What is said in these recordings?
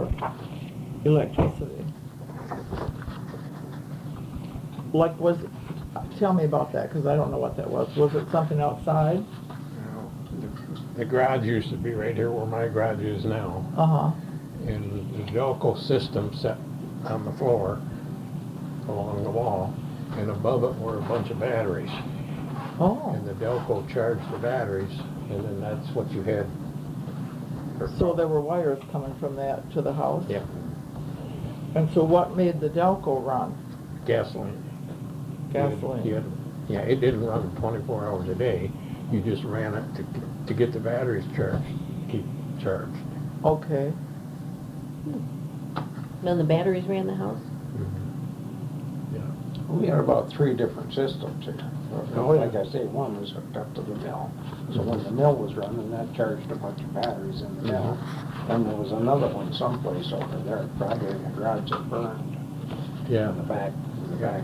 for electricity. Like, tell me about that, because I don't know what that was. Was it something outside? Well, the garage used to be right here where my garage is now. Uh-huh. And the Delco system set on the floor along the wall, and above it were a bunch of batteries. Oh. And the Delco charged the batteries, and then that's what you had. So there were wires coming from that to the house? Yeah. And so what made the Delco run? Gasoline. Gasoline. Yeah, it didn't run 24 hours a day. You just ran it to get the batteries charged, keep charged. Okay. Then the batteries ran the house? Yeah. We had about 3 different systems here. Oh, yeah. Like I say, one was hooked up to the mill. So when the mill was running, that charged a bunch of batteries in the mill. And there was another one someplace over there, probably in the garage that burned. Yeah. In the back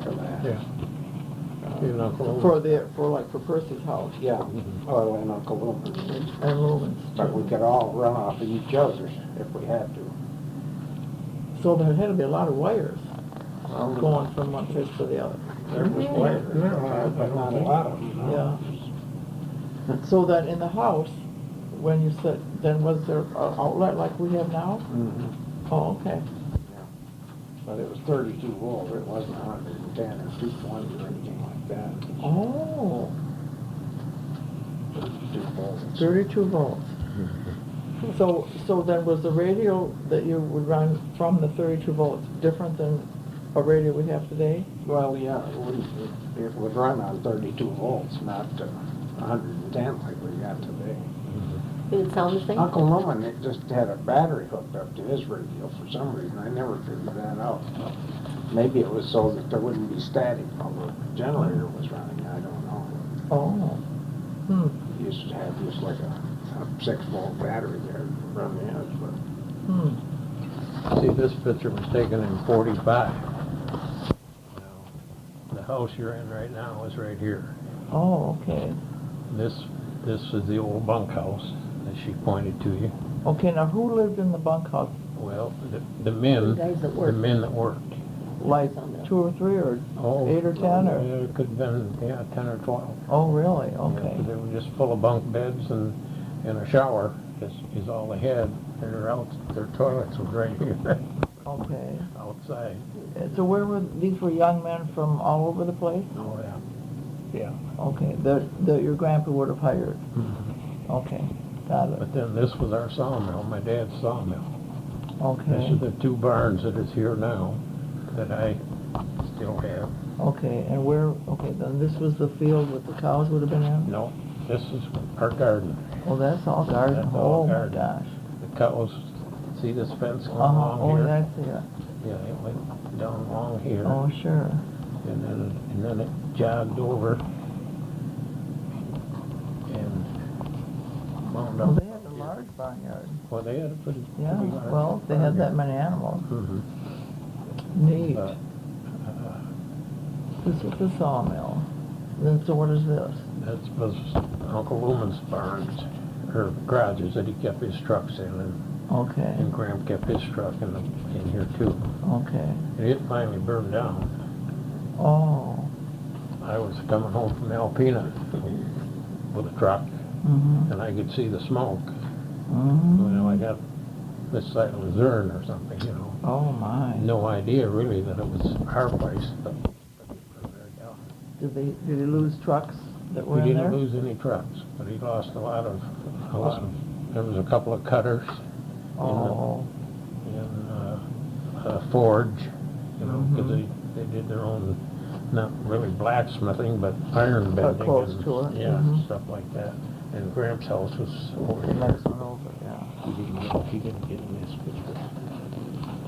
of that. Yeah. In Uncle For Percy's house. Yeah, oil and Uncle Lumen's. And Lumen's. But we could all run off of each other if we had to. So there had to be a lot of wires going from one place to the other. There was wires, but not a lot of them. Yeah. So that in the house, when you said, then was there an outlet like we have now? Mm-hmm. Oh, okay. But it was 32 volts, it wasn't 110 or 220 or anything like that. Oh, 32 volts. 32 volts. So then was the radio that you would run from the 32 volts different than a radio we have today? Well, yeah, it would run on 32 volts, not 110 like we got today. Did it sound the same? Uncle Lumen, it just had a battery hooked up to his radio for some reason. I never figured that out. Maybe it was so that there wouldn't be static while the generator was running. I don't know. Oh. Hmm. He used to have just like a 6-volt battery there to run the edge, but Hmm. See, this picture was taken in 45. Now, the house you're in right now is right here. Oh, okay. This is the old bunkhouse that she pointed to you. Okay, now who lived in the bunkhouse? Well, the men, The guys that the worked. men that worked. Like 2 or 3 or 8 or 10 or? Yeah, it could have been, 10 or 12. Oh, really? Yeah, Okay. 'cause they were just full of bunk beds and a shower is all they had. Their toilets was right here, Okay. outside. So these were young men from all over the place? Oh, yeah. Yeah. Okay, that your grandpa would have hired? Okay, got it. But then this was our sawmill, my dad's sawmill. This Okay, is the 2 barns that is here now that I still have. okay, and then this was the field that the cows would have been in? No, this is our garden. Oh, that's all garden? That's all Oh, my garden. gosh. The cows, see this fence going Uh-huh, along oh, here? that's it. Yeah, it went down along here. Oh, sure. And then it jogged over and wound Well, up. they had a large barnyard. Well, they had a pretty Yeah, large well, they had that barnyard. many animals. Mhm. Neat. But, This is the sawmill. Then, so what is this? that was Uncle Lumen's barns, or garages that he kept his trucks in, Okay, and Gramp kept his truck in here too. okay. And it finally burned down. Oh, I was coming home from Alpena with a truck, mm-hmm, and I could see the smoke. mm-hmm. I got this side of Luzerne or something, Oh, my. No idea really that it was our place, but Did he lose trucks that were we in there? didn't lose any trucks, but he lost a lot of, there was a couple of cutters Oh, in a forge, because Mhm. they did their own, not really blacksmithing, but iron bending. close and, to it, Yeah, mhm. stuff like that. And Gramps' house was over the here. next one over, yeah. He didn't get in this picture.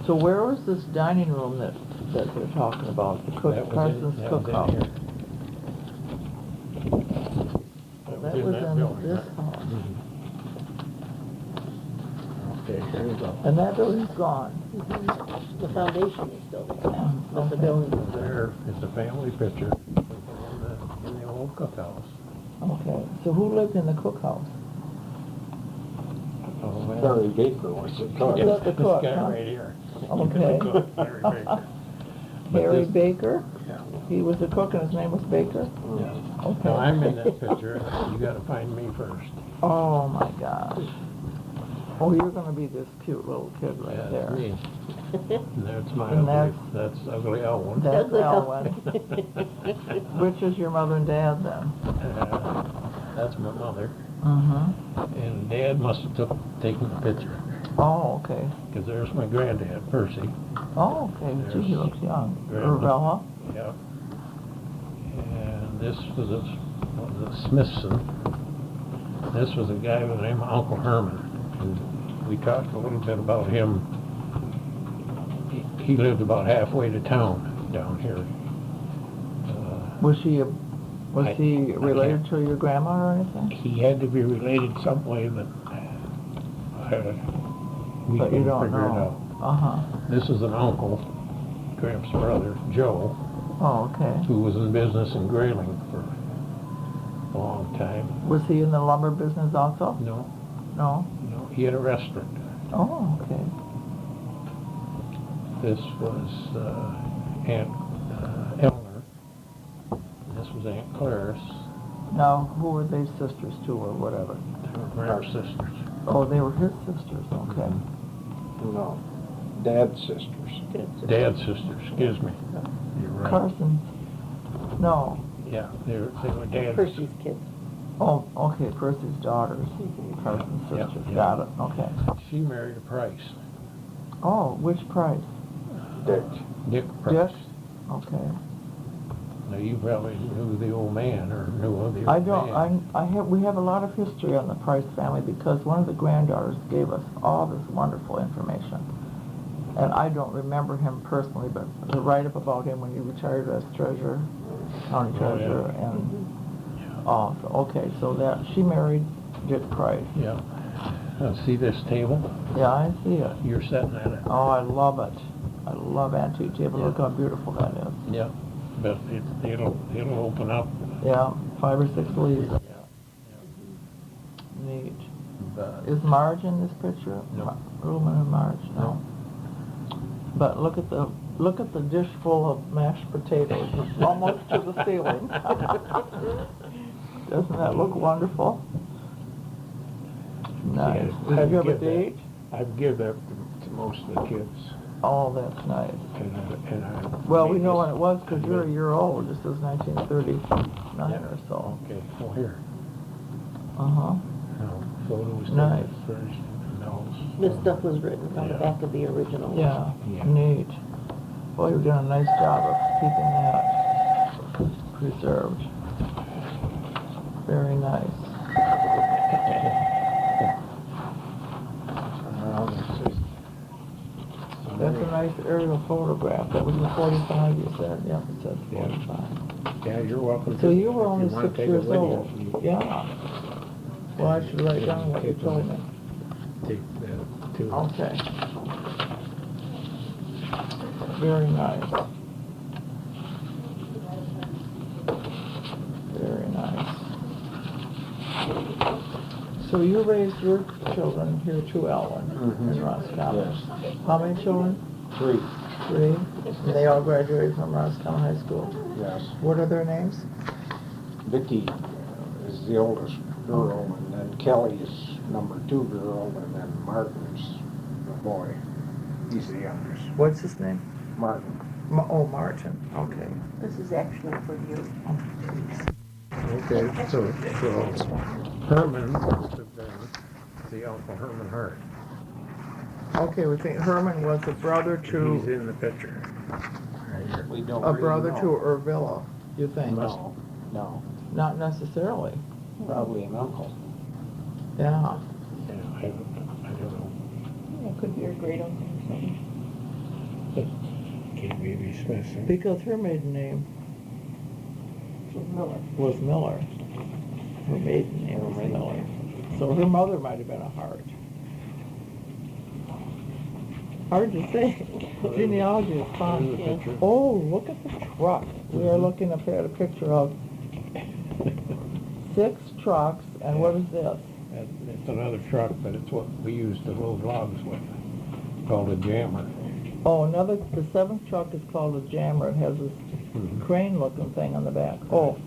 So where was this dining room that they're talking about? The Carson's that was in Cookhouse? here. That in was that in building, this right? house. Okay, here you go. And that building's gone. The foundation is still there, but the Okay. building is There is the family picture in the old cookhouse. Okay, so who lived in the cookhouse? Oh, well, Harry Baker was the cook. Is that the cook, This guy huh? right here. Okay. The cook, Larry Baker. But Harry this- Baker? Yeah. He was a cook and his name was Baker? Yeah. Okay. Now, I'm in that picture, you gotta find me first. Oh, my gosh. Oh, you're gonna be this cute little kid right That's there. me. And that's my And ugly, that's ugly Elwyn. That's Ugly Elwyn. Elwyn. Which is your mother and dad then? That's my mother, Mm-hmm. and Dad must have taken the picture, Oh, okay. because there's my granddad, Percy. Oh, okay. Gee, he looks young. Grandma. Urbella? Yep. And this was a Smithson. This was a guy by the name of Uncle Herman. And we talked a little bit about him. He lived about halfway to town down here. Was he I related can't- to your grandma or anything? He had to be related some way, but we But you couldn't don't figure it know. out. Uh-huh. This is an uncle, Gramps' brother, Joe, Oh, okay. who was in business in Grayling for a long time. Was he in the lumber business also? No, No? no, he had a restaurant. Oh, okay. This was Aunt Eleanor. This was Aunt Clarice. Now, who were they sisters to or whatever? They were Gramps' sisters. Oh, they were his sisters, okay. No, Dad's sisters. Dad's sisters, excuse me. You're right. Carson's, no. Yeah, they were Dad's. Percy's kids. Oh, okay, Percy's daughters, Carson's Yeah, sisters, yeah. got it, okay. She married a Price, Oh, which Price? Dick. Dick Price. Dick? Okay. Now, you probably knew the old man or knew of the old I man. don't, we have a lot of history on the Price family because one of the granddaughters gave us all this wonderful information. And I don't remember him personally, but the write-up about him when he retired as treasurer, county Oh, yeah. treasurer, and, oh, so, okay, so that, she married Dick Price. Yeah. Now, see this table? Yeah, I see it. You're sitting at it. Oh, I love it. I love antique table, look how beautiful that is. Yeah. But it'll open up. Yeah, 5 or 6 leaves. Yeah. Neat. But Is Marge in this picture? No. Ruhlman and Marge, no. No. But look at the dish full of mashed potatoes, it's almost to the ceiling. Doesn't that look wonderful? Nice. Yeah, Have you ever give that. date? I've given that to most of the kids. Oh, that's nice. And I Well, we made know this- when it was, because you're a year old, this is 1939 Yeah. or so. Okay, well, here. Uh-huh. Now, photos. Nice. First, notes. This stuff was written on the Yeah. back of the original. Yeah, Yeah. neat. Boy, you've done a nice job of keeping that preserved. Very nice. That's a nice aerial photograph. That was the 45 you said. Yep, it says 45. Yeah, you're welcome. So to- you were if only wanna 6 take it years with you, old. you Yeah. Well, I should write down what you told me. Take that too. Okay. Very nice. Very nice. So you raised your children here too, Elwyn, in Roscommon. Yes. How many children? 3, 3? And they all graduated from Roscommon High School? yes. What are their names? Vicky is the oldest girl, and then Kelly is number 2 girl, and then Martin's the boy. He's the youngest. What's his name? Martin. Oh, Martin, okay. This is actually for you. Okay, so Herman must have been the Uncle Herman Hart. Okay, we think Herman was a brother He's to, in the picture. Right here. We don't a really brother know. to Urbilla, you think? No, no, Not necessarily. probably an uncle. Yeah. Yeah, I don't know. It could be your great uncle or something. Can't be Smith. Because her maiden name Miller. was Miller. Her maiden name was Miller. So her mother might have been a Hart. Hard to say. Genealogy is fun. There's a picture. Oh, look at the truck. We are looking up at a picture of 6 trucks, and what is this? It's another truck, but it's what we use to load logs with, called a jammer. Oh, the seventh truck is called a jammer. It has this Mhm. crane-looking thing on the back. Oh, Right.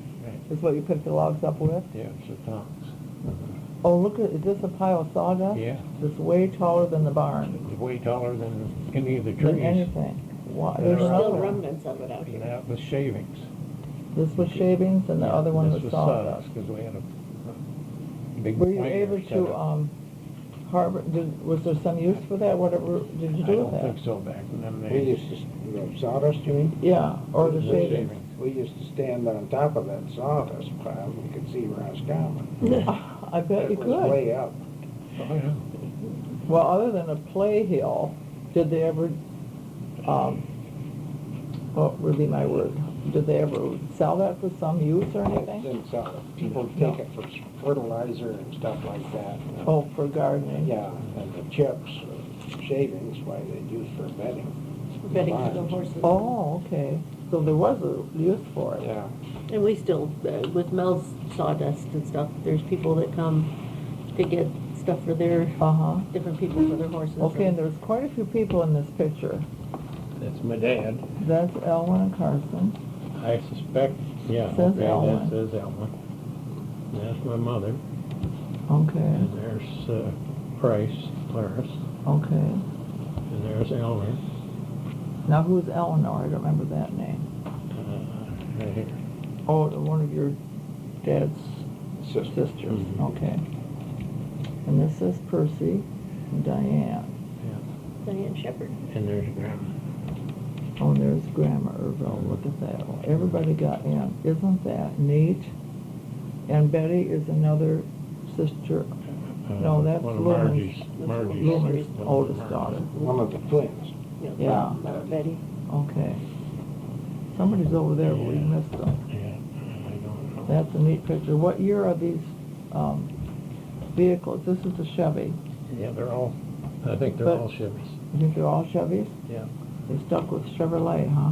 is what you pick the logs up with? Yeah, it's a tongs. Oh, look is this a pile of sawdust? Yeah, It's way taller than the barn, it's way taller than any of the than trees. anything. Wow, There's there's There's another still one. remnants of it out And here. that was shavings. This was shavings and the Yeah, other one was This was sawdust. because we had a big Were you planer able set to, up. harbor, was there some use for that? Whatever did you I do don't with think that? so back then. We used to, the sawdust, you mean? Yeah, or the The shavings. We used to stand on top of that sawdust pile, we could see Roscommon. I bet you It was could. way up. Oh, yeah. Well, other than a play hill, did they ever, what would be my word? Did they ever sell that for some use or anything? Didn't sell it. People No. take it for fertilizer and stuff like that. Oh, for gardening? Yeah, and the chips, shavings, why they'd use for bedding. Bedding for the Barns. horses. Oh, okay. So there was a use for it. Yeah. And we still, with Mel's sawdust and stuff, there's people that come to get stuff for their, Uh-huh. different people for their horses. Okay, and there's quite a few people in this picture. That's my dad. That's Elwyn and Carson. I suspect, yeah, Says okay, Elwyn. that says Elwyn. That's my mother. Okay, And there's Price, Clarice. okay. And there's Eleanor, Now who's Eleanor? I don't remember that name. right here. Oh, one of your dad's sisters. Mhm. Okay. And this is Percy and Diane. Diane Shepherd. And there's Grandma. Oh, and there's Grandma Irville. Look at that. Well, everybody got in. Isn't that neat? And Betty is another sister. No, that's one of Lumen's- Margie's. Lumen's one of oldest Margie's. daughter. One of the twins. Yeah. Betty. Okay. Somebody's over there, but we Yeah. missed them. Yeah, I don't know. That's a neat picture. What year are these vehicles? This is a Chevy. Yeah, I think they're But- all Chevys. You think they're all Chevys? Yeah. They stuck with Chevrolet, huh?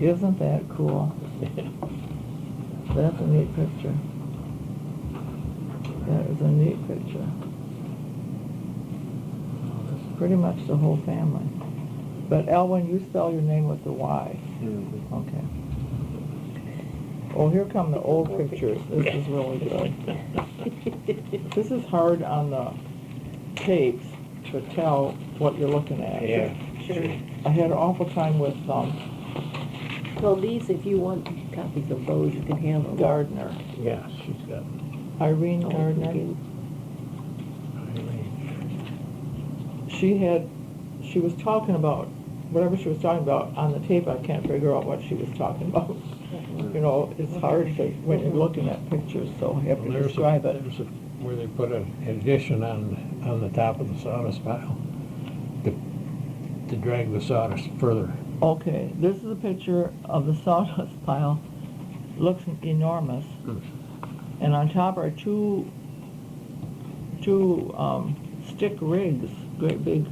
Isn't that cool? That's a neat picture. That is a neat picture. Pretty much the whole family. But Elwyn, you spell your name with the Y. Okay. Oh, here come the old pictures. This is really good. This is hard on the tapes to tell what you're looking at. Yeah. Sure. I had an awful time with Well, these, if you want copies of those, you can have them. Gardner, Yeah, she's got, Irene Oh, Gardner. okay. She was talking about, whatever she was talking about on the tape, I can't figure out what she was talking about. You know, it's hard to, when you're looking at pictures, so you have to describe it. There's where they put an addition on the top of the sawdust pile to drag the sawdust further. Okay, this is a picture of the sawdust pile. Looks enormous. And on top are two stick rigs, great big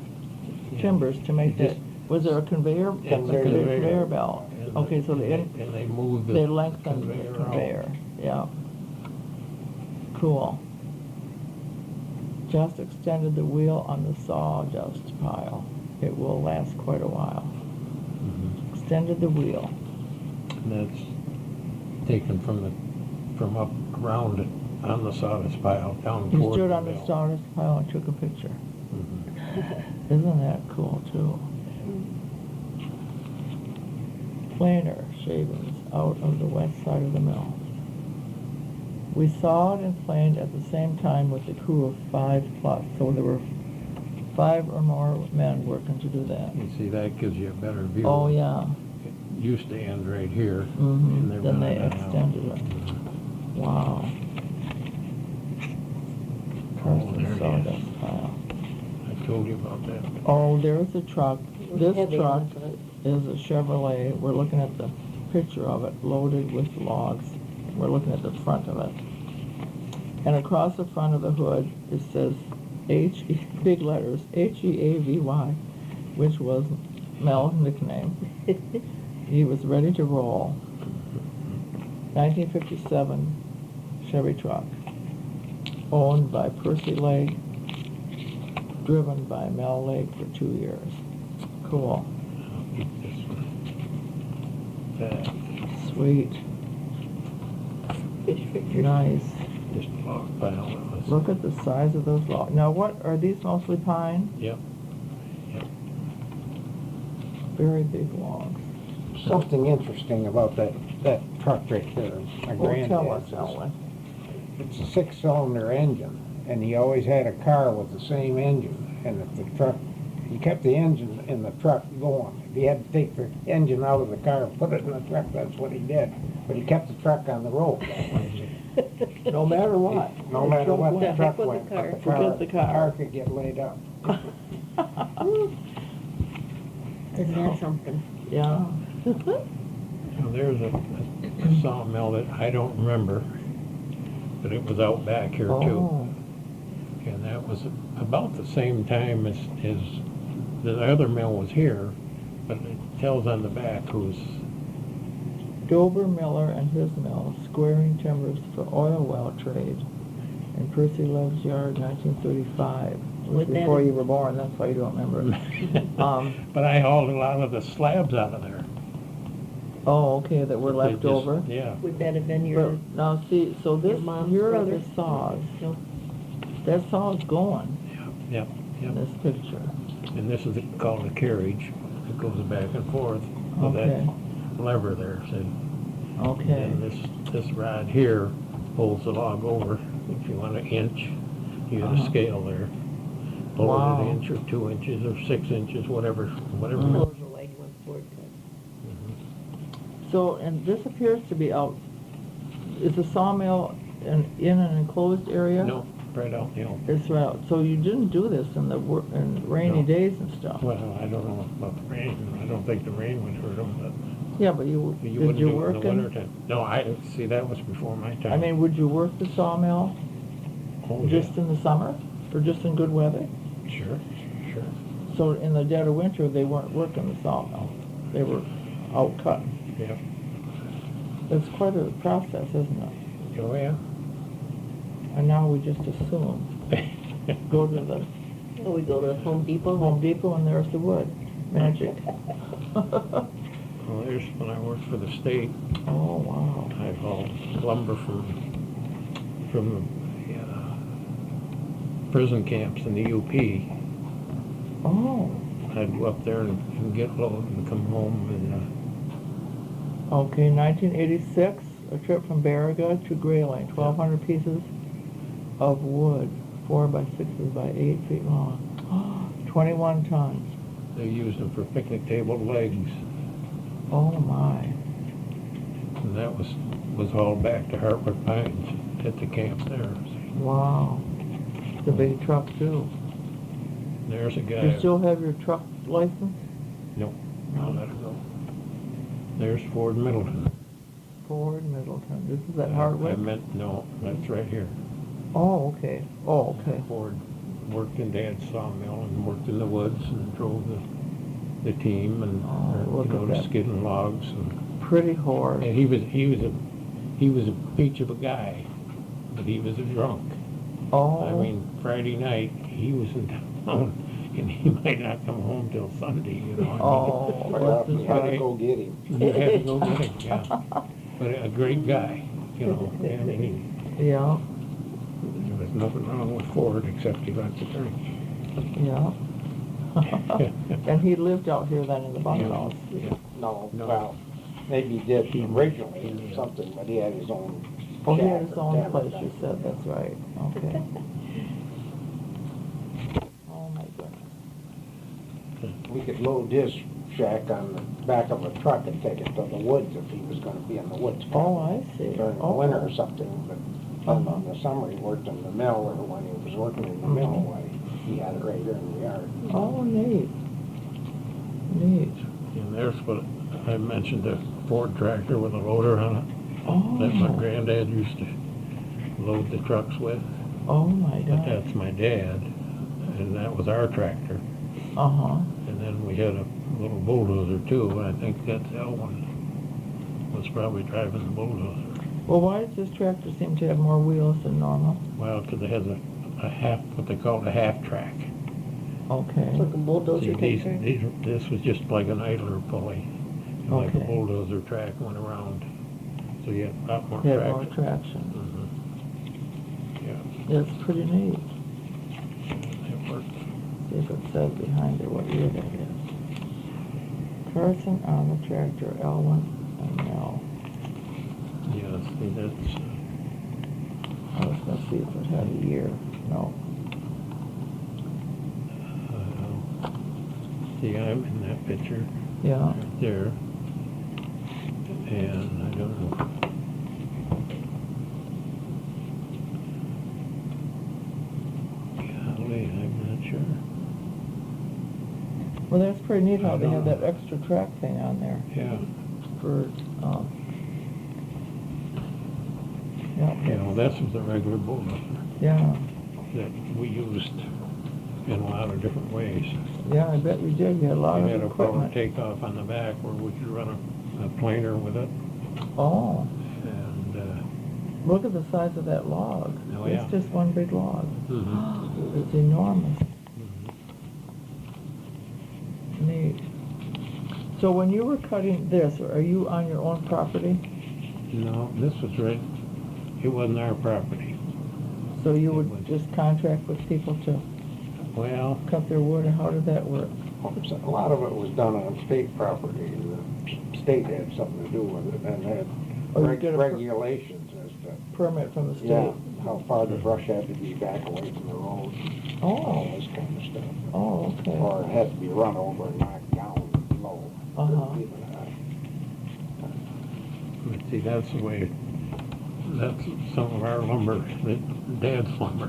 timbers to make that. Was there a conveyor? It's a Conveyor belt. And Okay, so and they move the they lengthened the conveyor out. conveyor. Yeah. Cool. Just extended the wheel on the sawdust pile. It will last quite a while. Mhm. Extended the wheel. And that's taken from up around it on the sawdust pile down You toward stood the on the mill. sawdust pile and took a picture. Mhm. Isn't that cool, too? Planer shavings out of the west side of the mill. We sawed and planed at the same time with a crew of 5+, so there were 5 or more men working to do that. You see, that gives you a better view. Oh, yeah. It used to end right here. Mhm. and they're Then they running out. extended it. Wow. there Carson it is. sawdust pile. I told you about that. Oh, there's a truck. This Heavy truck on front. is a Chevrolet. We're looking at the picture of it, loaded with logs. We're looking at the front of it. And across the front of the hood, it says big letters, H-E-A-V-Y, which was Mel's nickname. He was ready to roll. 1957 Chevy truck. owned by Percy Legg, driven by Mel Legg for 2 years. Cool. I'll keep this one. That, Sweet. Fish pictures. Nice. just a log pile that was. Look at the size of those logs. Now, what, are these mostly pine? Yep, yep. Very big logs. Something interesting about that truck right there, my Oh, tell us, granddad's. Elwyn. It's a 6-cylinder engine, and he always had a car with the same engine. And if the truck, he kept the engine in the truck going. If he had to take the engine out of the car and put it in the truck, that's what he did. But he kept the truck on the road. No matter what. No matter what the Heck truck with the went, car. Forget the car. could get laid up. Isn't that something? Yeah. Now, there's a sawmill that I don't remember, but it was out back here too. Oh, And that was about the same time as the other mill was here, but it tells on the back who's, Dover Miller and his mill, squaring timbers for oil well trade in Percy Legg's yard, 1935. It was Would that before have- you were born, that's why you don't remember it. but I hauled a lot of the slabs out of there. Oh, okay, that were They left just- over. Yeah. Would that have been your, But now see, so your this, mom's here are brother? the saws. No. That saw's going Yep, in yep. this picture. And this is called a carriage. It goes back and forth with Okay, that lever there, see? okay. And this rod here pulls the log over. If you want an inch, you got a Uh-huh. scale there. Pull it Wow. an inch or 2 inches or 6 inches, whatever. Mhm. Those are like one board cut. So, and this appears to be out, is the sawmill in an enclosed area? No, right out, you know. It's right, so you didn't do this in in rainy No. days and stuff? Well, I don't know about the rain. I don't think the rain would hurt them, but Yeah, but you, you did wouldn't you do it work in the wintertime. No, see, that was before my time. I mean, would you work the sawmill Oh, just in the summer, or just in good weather? yeah. Sure, sure. So in the dead of winter, they weren't working the sawmill, they were out cutting. Yeah. It's quite a process, isn't it? Oh, yeah. And now we just assume, go to the Oh, we go to Home Depot? Home Depot and there's the wood, magic. Well, there's when I worked for the state. Oh, wow. I hauled lumber from the prison camps in the UP. Oh, I'd go up there and get load and come home okay, 1986, a trip from Baraga to Grayling, 1,200 pieces of wood, 4 by 6 by 8 feet long. 21 tons. they used them for picnic table legs, Oh, my. and that was hauled back to Hartwood Pines at the camp there. Wow. It's a big truck, too. There's a guy. You still have your truck license? No, I'll let it go. There's Ford Middleton. Ford Middleton. This is at I Hartwick? meant, no, that's right here. Oh, okay. Oh, okay. Ford worked in Dad's sawmill and worked in the woods and drove the team and, Oh, look at to that. skidding logs and Pretty horse. he was a peach of a guy, but he was a drunk. Oh. I mean, Friday night, he was in town, and he might not come home till Sunday, you know. Oh, Well, this is you had to right. go get him. You had to go get him, yeah. But a great guy, you know, I mean, Yeah, there was nothing wrong with Ford except he liked to drink. yeah. And he lived out here then in the bunkhouse? Yeah. No, No. well, maybe he did originally or something, but he had his own Oh, he had shack his or own cabin place, down you said, there. that's right, okay. Oh, my goodness. We could load his shack on the back of a truck and take it to the woods if he was gonna be in the woods. Oh, I see. During the Oh. winter or something, but then Uh-huh. in the summer he worked in the mill, or when he was working in the mill, why, he had it right here in the yard. Oh, neat. Neat. And there's what I mentioned, the Ford tractor with a loader on it, that my Oh, granddad used to load the trucks with. oh, my But God. that's my dad, and that was our tractor. Uh-huh. And then we had a little bulldozer too, and I think that's Elwyn was probably driving the bulldozer. Well, why does this tractor seem to have more wheels than normal? Well, because it has a half, what they call a half track. Okay. It's like a bulldozer See, type thing. this was just like an idler pulley, and like a Okay. bulldozer track went around, so you had a lot more Had more traction. traction. Yeah, It's pretty neat. it worked. See if it says behind it what year that is. Carson on the tractor, Elwyn and Mel. Yeah, see, that's, I was gonna see if it had a year. No. see, I'm in that picture Yeah. right there, and I don't know. Golly, I'm not sure. Well, that's pretty neat how I they have don't that extra track thing on there Yeah, for, you know, this was a regular bulldozer yeah, that we used in a lot of different ways. yeah, I bet you did. You had a lot We had of a power equipment. takeoff on the back where we could run a planer with it, Oh, and, look at the size of that log. Oh, yeah. It's just one big log. mhm. It's enormous. Mhm. Neat. So when you were cutting this, are you on your own property? No, this was right, it wasn't our property. So you It would was. just contract with people to Well, cut their wood, or how did that work? A lot of it was done on state property, and the state had something to do with it, and had Oh, you get a regulations as to, permit from the state? yeah, how far the brush had to be back away from the road, all Oh, this kind of stuff. oh, okay. Or it had to be run over and knocked down low. Uh-huh. Even that. but see, that's the way, that's some of our lumber, Dad's lumber,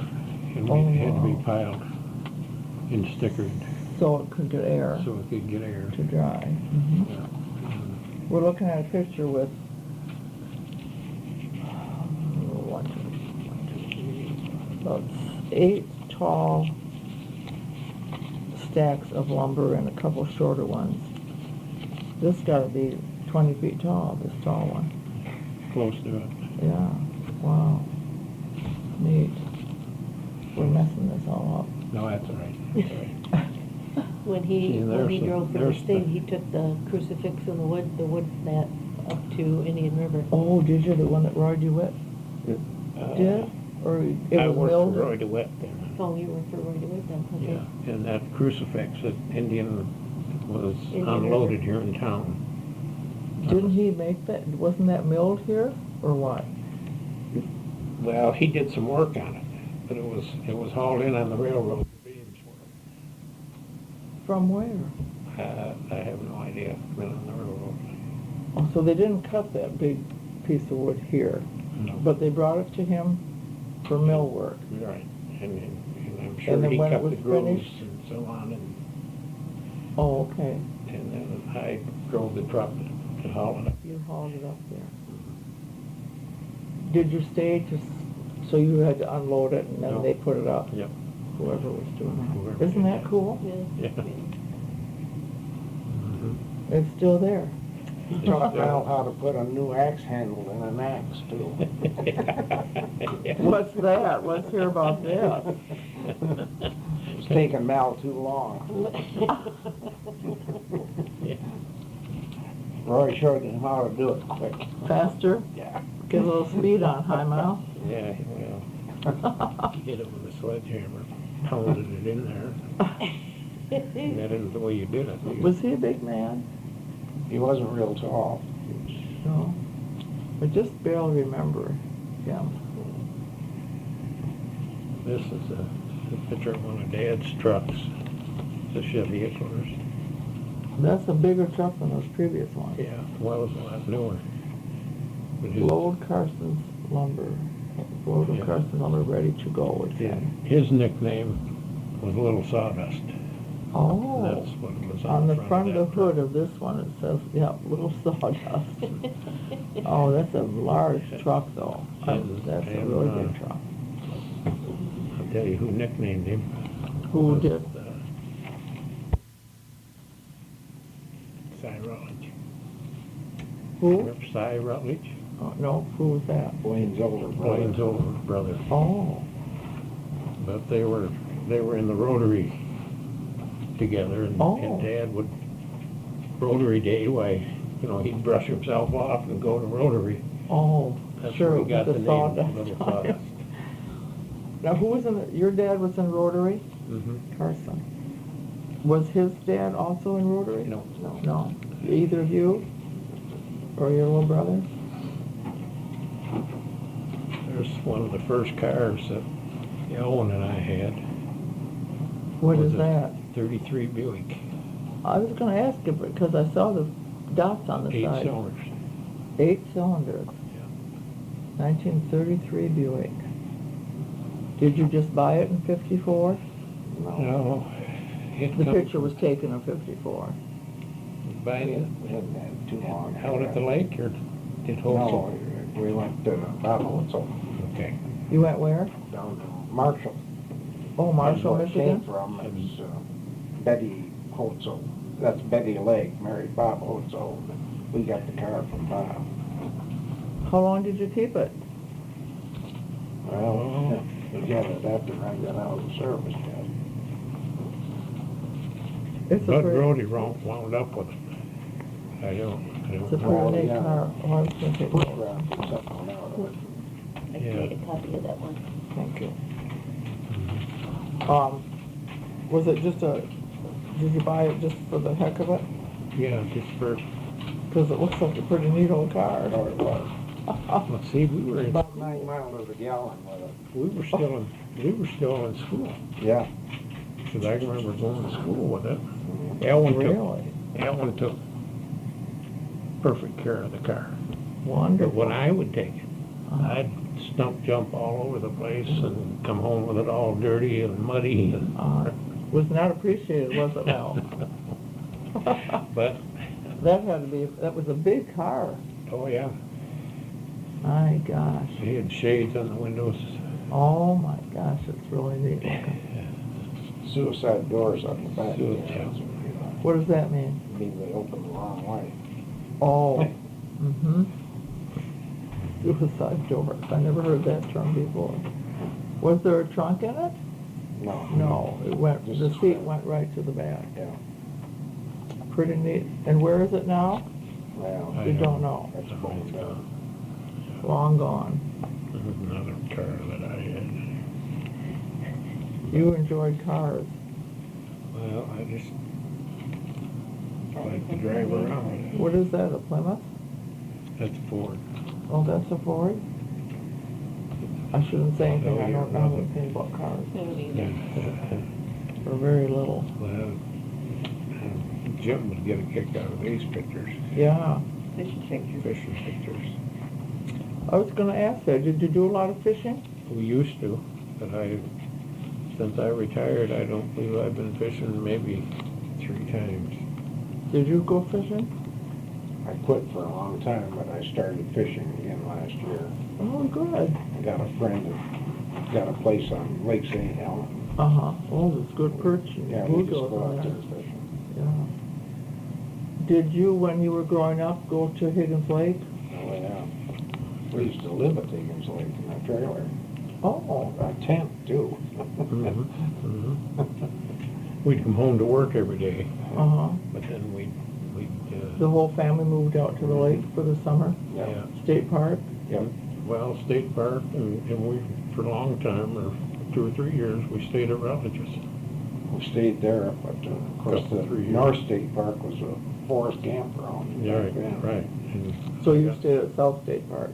and Oh, we had to be wow. piled and stickered So it could get air so it could get air. to dry. Mhm. Yeah. We're looking at a picture with about 8 tall stacks of lumber and a couple shorter ones. This gotta be 20 feet tall, this tall one. Close to it. Yeah, wow. Neat. We're messing this all up. No, that's all right. That's all right. When See, he there's the- drove for the there's state, the- he took the crucifix and the wood mat up to Indian River. Oh, did you, the one that Roy DeWitt did? Or it I was worked milled? for Roy DeWitt there. Oh, you were for Roy DeWitt then, okay. Yeah, and that crucifix that Indian was Indian unloaded River. here in town. Didn't he make that, wasn't that milled here, or what? Well, he did some work on it, but it was hauled in on the railroad. The beams From where? were. I have no idea. It's been on the railroad. Oh, so they didn't cut that big piece of wood here, No. but they brought it to him for mill work. Right, and I'm sure then he when it cut the was grooves finished? and so on, Oh, okay. and then I drove the truck to haul it up. You hauled it up there. Did you stay to, so you had to unload it and then No. they put it up? Yep. Whoever was doing Whoever that. Isn't did that that. cool? Yeah. Yeah. Mhm. It's still there. Taught Mel how to put a new axe handle in an axe too. What's that? Let's hear about this. It's taking Mel too long. Roy showed him how to do it quick. Faster? Yeah. Get a little speed on, high mile? Yeah, well, hit it with a sledgehammer, pounded it in there, and that isn't the way you did it. Was he a big man? He wasn't real tall. No. I just barely remember him. This is a picture of one of Dad's trucks, the Chevy, of course. That's a bigger truck than those previous ones. Yeah, well, it's a lot newer. But his- Load Carson's lumber. Load of Yeah. Carson's lumber ready to go, it Yeah, said. his nickname was Little Sawdust. Oh. That's what it was On the front of the that truck. hood of this one, it says, yeah, Little Sawdust. Oh, that's a large truck though. And- That's a and, really big truck. I'll tell you who nicknamed him. Who was, did? Cy Rutledge. Who? Remember Cy Rutledge? No, who was that? Wayne's older brother. Wayne's older brother. Oh, But they were in the Rotary together, and, Oh. and Dad would, Rotary Day, why, he'd brush himself off and go to Rotary. oh, That's sure, where it he got was the the name, sawdust. Little Sawdust. Now, who was your dad was in Rotary? Mm-hmm. Carson. Was his dad also in Rotary? No. No. Either of you? Or your little brother? There's one of the first cars that Elwyn and I had. What Was is it that? 33 Buick, I was gonna ask you, because I saw the dots on the 8 side. cylinders. 8 cylinders. 1933 Buick. Did you just buy it in 54? No, it The come picture was taken in 54. by We hadn't had too long. out at the lake, or did No, Holsall? we went to Buffalo, Okay. You went where? down to Marshall. Oh, Marshall, And where it came Michigan? from is Betty Holtzel. That's Betty Legg, married Bob Holtzel. We got the car from Bob. How long did you keep it? Well, we got it after I got out of the service yet. It's a Bud pretty, Brody wound up with it. I don't it's a know. pretty neat yeah. car. Oh, I was gonna take Push notes. rod or something out of it. I Yeah. made a copy of that one. Thank you. Mm-hmm. Was it just did you buy it just for the heck of it? Yeah, just for, Because it looks like a pretty neat old car. Oh, it was. let's see, we were About 9 miles to the gallon with it. we were still in school. Yeah. Because I remember going to school with it. Elwyn Really? took perfect care of the car. But Wonderful. when I would take it, Uh-huh. I'd stump jump all over the place and come home with it all dirty and muddy. And Was not appreciated, was it, Mel? but, That was a big car. oh yeah, My gosh. he had shades on the windows. Oh my gosh, it's really neat looking. Suicide doors on the back. Suicide. What does that mean? Mean they open the wrong way. Oh, mm-hmm. Suicide doors. I never heard that term before. Was there a trunk in it? No. No, it went, Just the a seat step. went right to the back. Yeah. Pretty neat. And where is it now? Well, I You don't know. that's It's both done. gone. Long gone. There's another car that I had. You enjoyed cars. Well, I just like to drive around. What is that, a Plymouth? That's Ford. Oh, that's a Ford? I shouldn't say anything, No, I don't you're know not. anything about cars, Yeah. or very little. Well, Jim would get a kick out of these pictures, Yeah, fishing pictures. I was gonna ask that, did you do a lot of fishing? We used to, but since I retired, I don't believe I've been fishing maybe 3 times. Did you go fishing? I quit for a long time, but I started fishing again last year. Oh, good. I got a friend that got a place on Lake St. Helens. Uh-huh, oh, there's good perch Yeah, and we just bluegills go on out there there. fishing. Yeah. Did you, when you were growing up, go to Higgins Lake? Oh, yeah. We used to live at Higgins Lake in a trailer. Oh, A tent, too. We'd come home to work every day, uh-huh. but then we'd The whole family moved out to the lake for the summer? yeah. State Park? Yep. Well, State Park, and we, for a long time, or 2 or 3 years, we stayed at Rutledge's. We stayed there, but of course Couple, the 3 years. North State Park was a forest campground. Yeah, back then. right. And So you stayed at South State Park?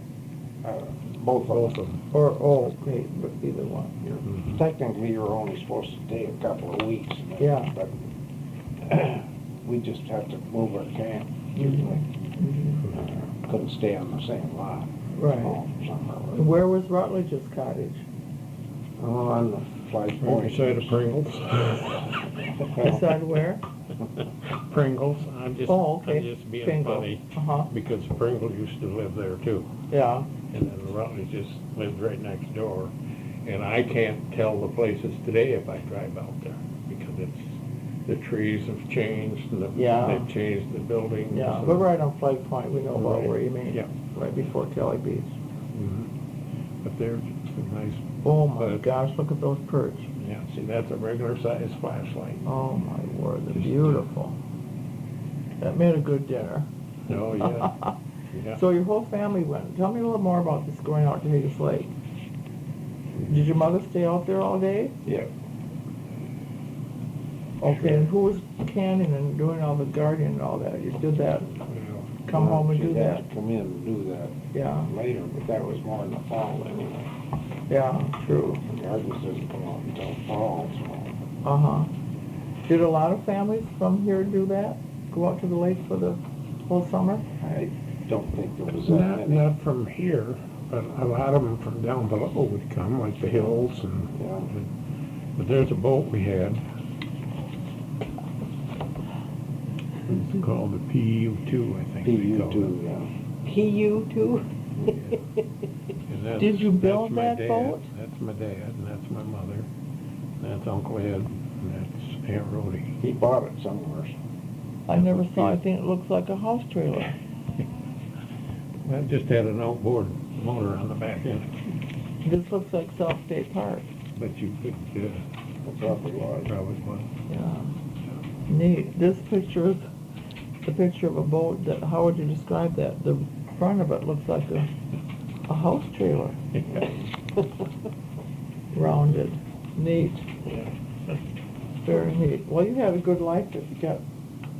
Both both of of them. them. Or, oh, okay, but either one. Mhm. Technically, you were only supposed to stay a couple of weeks. Yeah. But we just have to move our camp usually. Couldn't stay on the same lot. Right. all summer. And where was Rutledge's cottage? Oh, on the Flight Right Point. beside of Pringles. Beside where? Pringles, I'm Oh, okay. just being Pringle. funny, Uh-huh, because Pringle used to live there too. yeah. And then Rutledge just lived right next door. And I can't tell the places today if I drive out there, because the trees have changed, and Yeah. they've changed the buildings. Yeah, and- we're right on Flag Point, we know about Right. where you mean. Yeah, right before Kelly Beach. But there's a nice, Oh my But- gosh, look at those perch. yeah, see, that's a regular size flashlight. Oh my word, they're beautiful. That made a good dinner. Oh, yeah, yeah. So your whole family went. Tell me a little more about this going out to Higgins Lake. Did your mother stay out there all day? Yeah. Okay, and who was canning and doing all the gardening and all that? You did that, come home and do She'd have that? to come in and do that Yeah, later, but that was more in the fall anyway. yeah, true. The gardens doesn't come out until fall, so. Uh-huh. Did a lot of families from here do that? Go out to the lake for the whole summer? I don't think there was that Not, many. not from here, but a lot of them from down below would come, like the hills Yeah. but there's a boat we had. It's called the PU2, I think we called it. PU2, yeah. PU too? And that's- Did you build that's my that dad. boat? That's my dad, and that's my mother, and that's Uncle Ed, and that's Aunt Rhodey. He bought it somewhere. I never saw anything that looks like a house trailer. That just had an outboard motor on the back end, This looks like South State Park. but you could, It probably was. probably was. Yeah. Neat. This picture is the picture of a boat that, how would you describe that? The front of it looks like a house trailer. Rounded. Neat. Yeah. Very neat. Well, you had a good life if you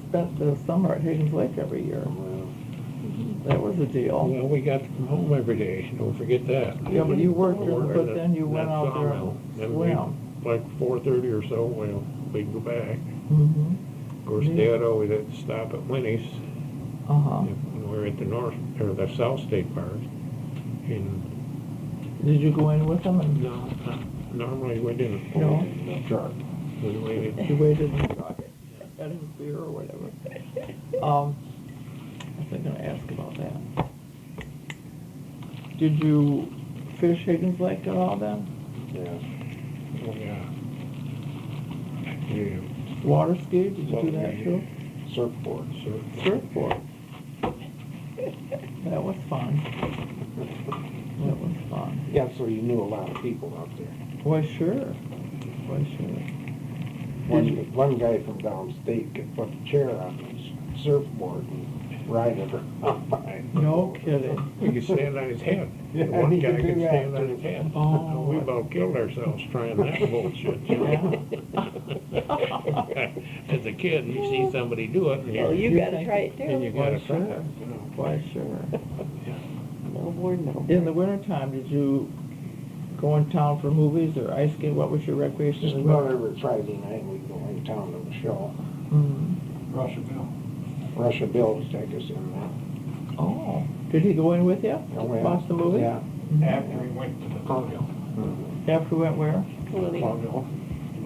spent the summer at Higgins Lake every year. Well, That was a deal. Well, we got to come home every day, don't forget that. Yeah, but you worked, Worked but at then you went that out there sawmill. and Then we- swim. Like 4:30 or so, well, we'd go back. Mm-hmm. Of course, Neat. Dad always had to stop at Winnie's, Uh-huh. when we were at the North, or the South State Park. And, Did you go in with them and no, normally we didn't. No. the truck. We waited. you waited and had his beer or whatever? I was going to ask about that. Did you fish Higgins Lake at all then? Yeah. Oh, yeah. Yeah. Water ski, did you do that too? Surfboard. Surfboard. That was fun. That was fun. Yeah, so you knew a lot of people out there. Why, sure. Why, sure. One guy from downstate could put a chair on his surfboard and ride it around behind. No kidding. We could stand on his head. Yeah, One he guy could do could that, stand on too. his head. Oh. We about killed ourselves trying that bullshit, you know? As a kid, you see somebody do it, and Well, you You gotta think- try it and you too. gotta Why, try sure. it. you know. Why, sure. No board, no. In the wintertime, did you go in town for movies or ice skating? What was your recreation Just in the about winter? every Friday night we'd go in town to the show. Mm. Russia Bill would take us in there. Oh, did he go in with you? Oh, yeah. Watch the movie? Yeah. Mhm. After we went to the Colonial. After we went where? Colonial.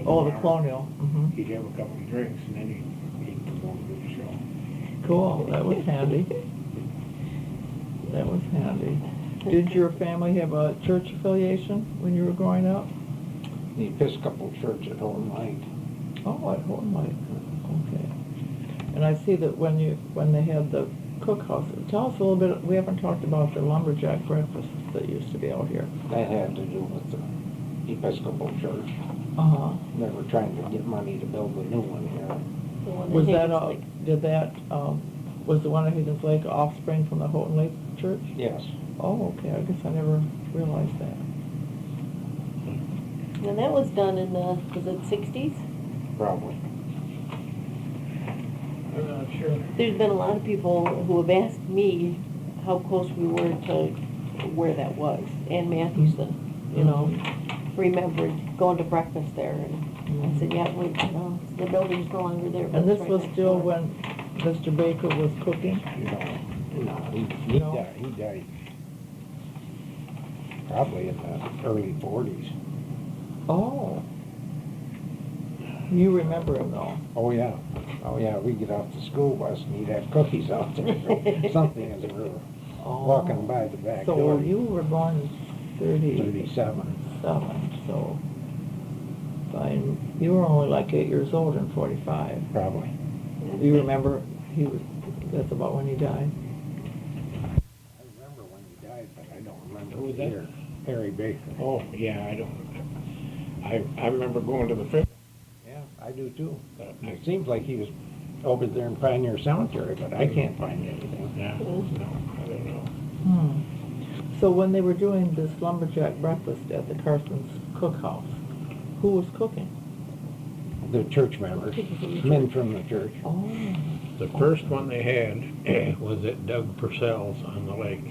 Oh, the Colonial. Mm-hmm. He'd have a couple of drinks, and then he'd come over to the show. Cool, that was handy. That was handy. Did your family have a church affiliation when you were growing up? The Episcopal Church at Home Light. Oh, at home, like, okay. And I see that when they had the cookhouse, tell us a little bit, we haven't talked about the lumberjack breakfasts that used to be out here. That had to do with the Episcopal Church. Uh-huh. They were trying to get money to build a new one here. The one Was that, Higgins Lake. was the one at Higgins Lake offspring from the Houghton Lake Church? Yes. Oh, okay, I guess I never realized that. And that was done in the, was it sixties? Probably. I'm not sure. There's been a lot of people who have asked me how close we were to where that was. Ann Mathewson, you know, remembered going to breakfast there. And I said, yeah, the building's no longer there. but And it's this right was next still door." when Mr. Baker was cooking? No, he No? died. He died probably in the early 40s. Oh. You remember him though? Oh, yeah. Oh, yeah, we'd get off the school bus and he'd have cookies out there, something as we were Oh. walking by the back So door. you were born in 37. so you were only like 8 years old in 45. Probably. You remember that's about when he died? I remember was that? here. Harry Baker. Oh, yeah, I remember going to the fair. Yeah, I do too. But It seems like he was over there in Pioneer Cemetery, but I can't find anything. Yeah, no, I don't know. So when they were doing this lumberjack breakfast at the Carson's cookhouse, who was cooking? The church members, men from the church. Oh. The first one they had was at Doug Purcell's on the lake.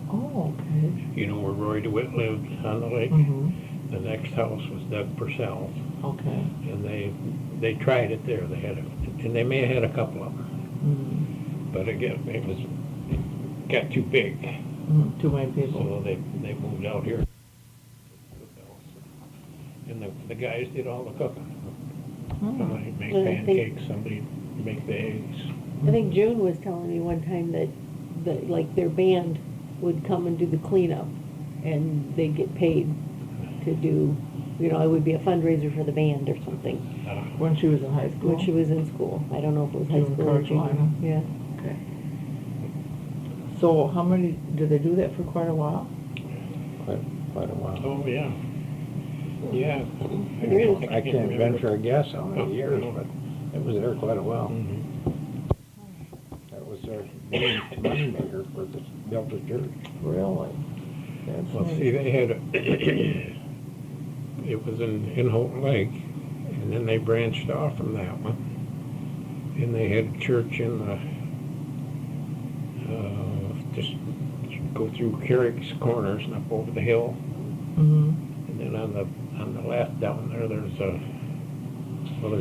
Oh, okay. You know where Roy DeWitt lived on the lake? Mm-hmm. The next house was Doug Purcell's, Okay. and they tried it there. They had and they may have had a couple of them, Mm-hmm. but again, it got too big, Too many people. so they moved out here. And the guys did all the cooking. Somebody make Well, I think- pancakes, somebody make the eggs. I think June was telling me one time that, like, their band would come and do the cleanup, and they'd get paid to do, it would be a fundraiser for the band or something, When she was in high school? when she was in school. I don't know if it was high June school or junior. Carolina. Yeah. Okay. So how many, did they do that for quite a while? Quite a while. Oh, yeah. Yeah. I can't venture a guess how many years, but it was there quite a while. Mhm. That was their main moneymaker for the Delta Church. Really? That's Well, neat. see, they had it was in Holt Lake, and then they branched off from that one. And they had a church in the, just go through Carrick's Corners and up over the hill. Mm-hmm. And then on the left down there, there's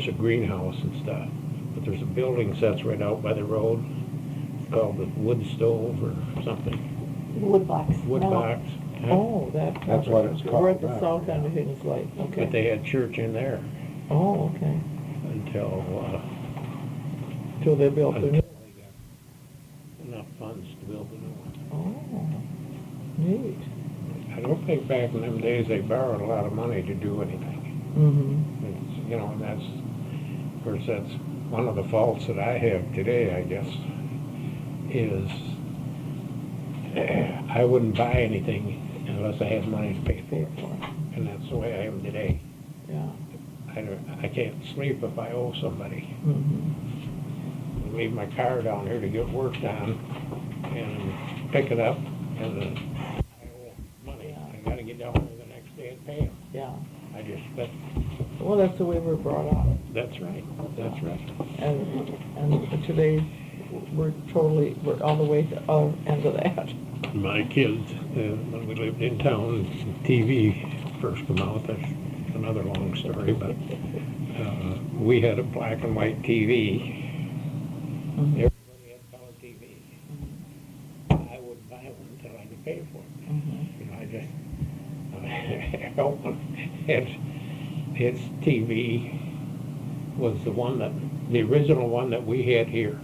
a greenhouse and stuff. But there's a building sets right out by the road. It's called the Wood Stove or something. Wood box. Wood No. box. Huh? Oh, That's what it's called We're at the now. south end of Higgins Lake, okay. But they had church in there Oh, okay. until Till they built the new. they got enough funds to build a new one. Oh, neat. I don't think back in them days they borrowed a lot of money to do anything. Mm-hmm. It's, and that's, of course, that's one of the faults that I have today, I guess, is I wouldn't buy anything unless I had money to pay for it. And that's the way I am today. Yeah. I can't sleep if I owe somebody. Mm-hmm. Leave my car down here to get work done and pick it up, and I owe money. I gotta get down there the next day and pay them. Yeah. Well, That's the way we're brought up. that's right, that's right. And today, we're all the way to the other end of that. My kids, when we lived in town, TV first come out, that's another long story, but we had a black and white TV. Mhm. Everybody had color TV. I wouldn't buy one until I could pay for it. Mhm. Elwyn had his TV was the original one that we had here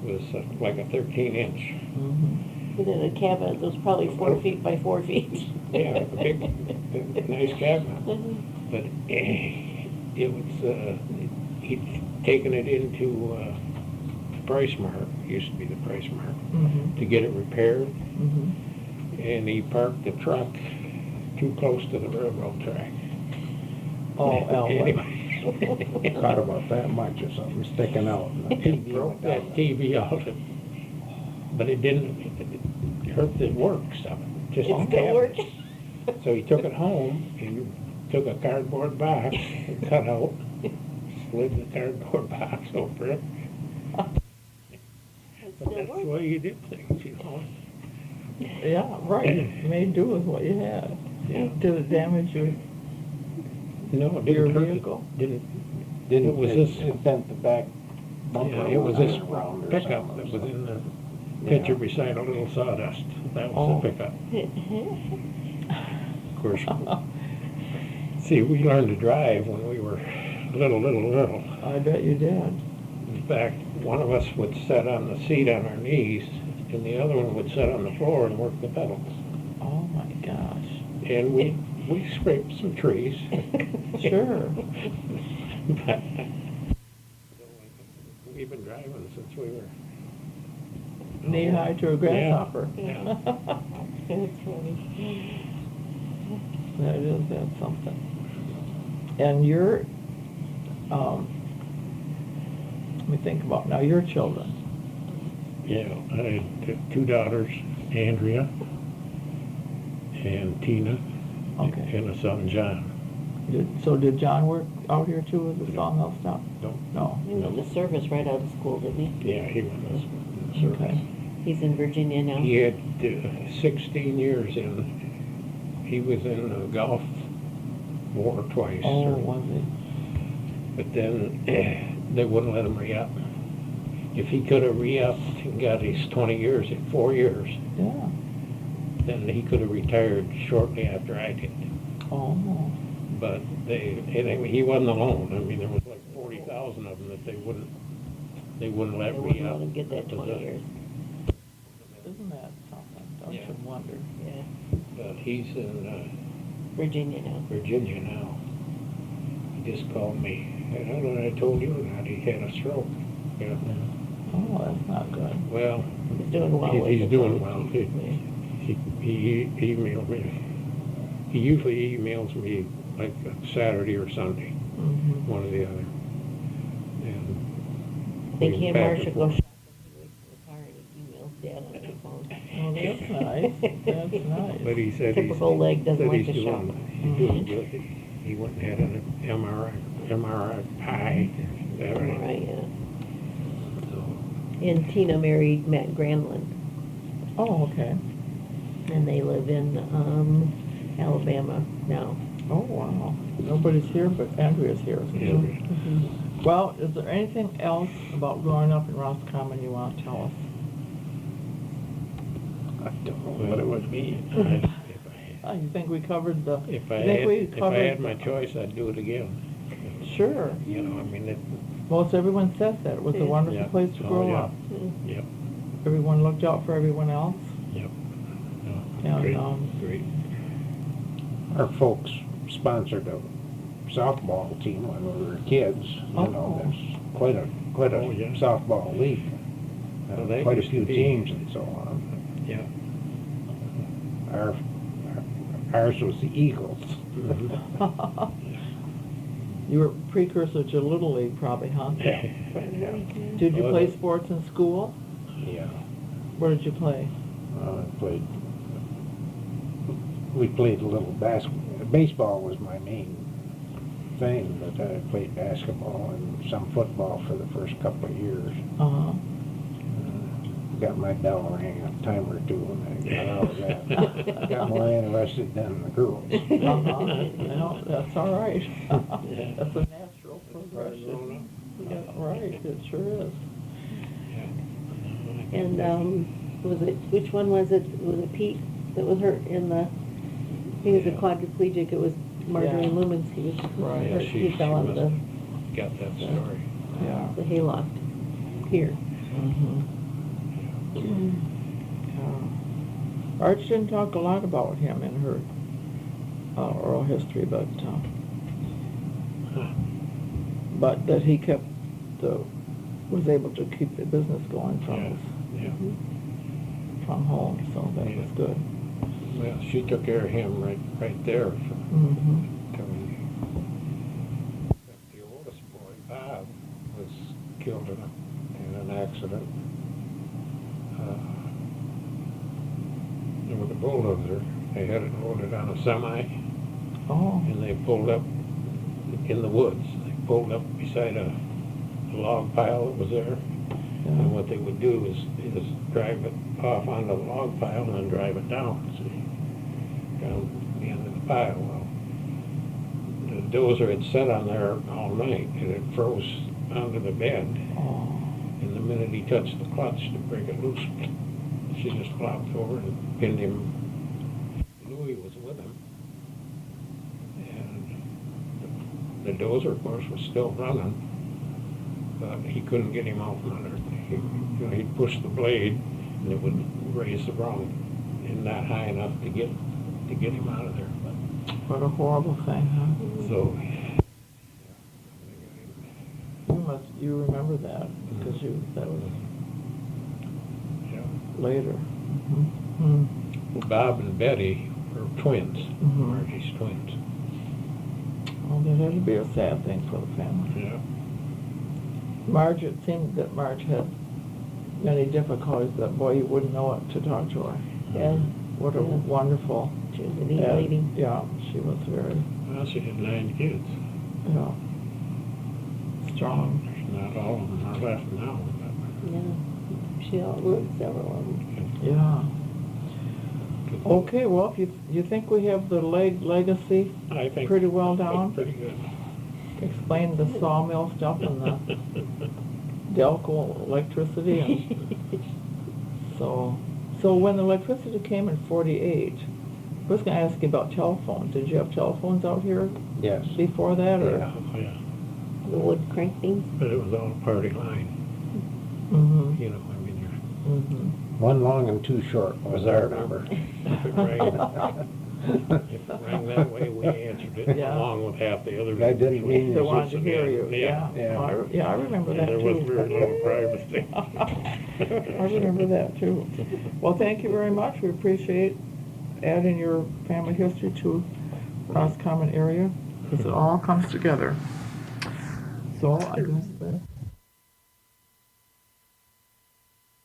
was like a 13-inch. Mhm. We did a cabinet that was probably 4 feet by 4 feet. Yeah, a big, nice cabinet. Mhm. But it was, he'd taken it into Price Mart, used to be the Price Mart, Mhm. to get it repaired, Mhm. and he parked the truck too close to the railroad track. Oh, Elwyn. Anyway. Caught about that much or something sticking out. And the He TV broke went down. that TV out, but it didn't hurt the works of it, just It the still cabinet. works. So he took it home, and took a cardboard box, and cut out, slid the cardboard box over it. It But still that's the works. way you did things, you know. Yeah, right. You made do with what you had. Yeah. Did it damage your No, it Your didn't hurt vehicle? Didn't, Didn't, It was it this- it bent the back bumper. yeah, it was this around or pickup something, that was so. in the picture beside a little sawdust. That was Oh. the pickup. Of course, see, we learned to drive when we were little. I bet you did. In fact, one of us would sit on the seat on our knees, and the other one would sit on the floor and work the pedals. Oh, my gosh. And we scraped some trees. Sure. But we've been driving since we were Knee high to a grasshopper. Yeah. That's funny. That's something. And your, let me think about, now your children. Yeah, I had two daughters, Andrea and Tina, Okay. and a son, John. So did John work out here too with the sawmill stuff? No. No. He was in the service right out of school, didn't he? Yeah, he was in the service. Okay. He's in Virginia now. He had 16 years in, he was in the Gulf War twice. Oh, was he? But then they wouldn't let him re-up. If he could have re-upped and got his 20 years in 4 years, Yeah. then he could have retired shortly after I did. Oh. But he wasn't alone. I mean, there was like 40,000 of them that they wouldn't They let wouldn't re-up. let him get that 20 years. Isn't that something? Don't Yeah. you wonder? Yeah. But he's in Virginia now. Virginia now. He just called me. I don't know if I told you that he had a stroke. Yeah. Oh, that's not good. Well, He's doing well. with he's it, doing though. well. Yeah. He emailed me. He usually emails me like Saturday or Sunday, Mm-hmm. one or the other. And I think he and back Marcia and go forth. shopping. He waits in the car and he emails Dad on the phone. Oh, that's nice. That's nice. But he said Typical Legg doesn't said like to he's shop. doing good. He went and had an MRI. That right? Right, yeah. So, And Tina married Matt Granlund, Oh, okay. and they live in Alabama now. Oh, wow. Nobody's here, but Andrea's here. yeah. Mm-hmm. Well, is there anything else about growing up in Roscommon you want to tell us? I don't know what it would be. You think we covered the? If you I think had, we if I covered had my choice, I'd do it again. Sure. You know, I mean, Most everyone says that. It was a Yeah. wonderful Yeah. place to Oh, grow yeah. up. Yep, Everyone looked out for everyone else. yep. Yeah, Great, um, great. Our folks sponsored a softball team when we were kids. You know, Oh. there's quite a Oh, yeah. softball league. Well, they Quite a used to few be- teams and so on. Yeah. Ours was the Eagles. Mhm. You were precursor to Little League, probably, huh? Yeah. Did you Well, play the- sports in school? Yeah. Where did you play? We played a little baseball was my main thing, but I played basketball and some football for the first couple of years. Uh-huh. Got my bell rang a time or two and I got out of that. Got more interested than the girls. Uh-huh. Well, that's all right. Yeah. That's a natural progression. Yeah, right, it sure is. And which one was it? Was it Pete that was hurt in the? He was a Yeah. quadriplegic. It was Marjorie Yeah. Lumenski was Right. Yeah, hurt. He fell out of the Got that story. Yeah. hayloft here. Mhm. Arch didn't talk a lot about him in her oral history, but that he kept was able to keep the business going Yeah. Yeah. Mm-hmm. home, so that was Yeah. good. Well, she took care of him right there. Mm-hmm. The oldest boy, Bob, was killed in an accident. There was a bulldozer. They had it loaded on a semi, Oh, and they pulled up in the woods. They pulled up beside a log pile that was there. And yeah. what they would do is drive it off onto the log pile and then drive it down, see, down the end of the pile. Well, the dozer had sat on there all night and it froze onto the bed. Oh, And the minute he touched the clutch to break it loose, she just flopped over and pinned him. Louis was with him. And the dozer, of course, was still running, but he couldn't get him out from under it. He'd push the blade and it would raise the rung and not high enough to get him out of there. But, what a horrible thing, huh? so, You remember that, because that was yeah. later. Mm-hmm. Bob and Betty were twins, Mhm. Margie's twins. Well, that had to be a sad thing for the family. Yeah. Marge, it seemed that Marge had many difficulties, that boy, you wouldn't know it to talk to her. Yeah, What a Yeah. wonderful. she was a neat and- lady. Yeah, she was very, Well, she had 9 kids. yeah, strong. Not all of them are left now, but Yeah, she outlived several of them. Yeah. Okay, well, if you think we have the legacy I think pretty well down, pretty good. explain the sawmill stuff and the Delco electricity, and so when the electricity came in 48, I was gonna ask you about telephones. Did you have telephones out here Yes. before that, or? Yeah. Oh, yeah, The wood crank things. but it was all party line, Mm-hmm, you know, I mean, mm-hmm. One long and two short was our number. if it rang that way, we answered it, Yeah. along with half the other. That didn't mean They wanted to hear you, yeah. Yeah. Oh, I remember that There was too. very little privacy. I remember that too. Well, thank you very much. We appreciate adding your family history to Roscommon area, because it all comes together. So I guess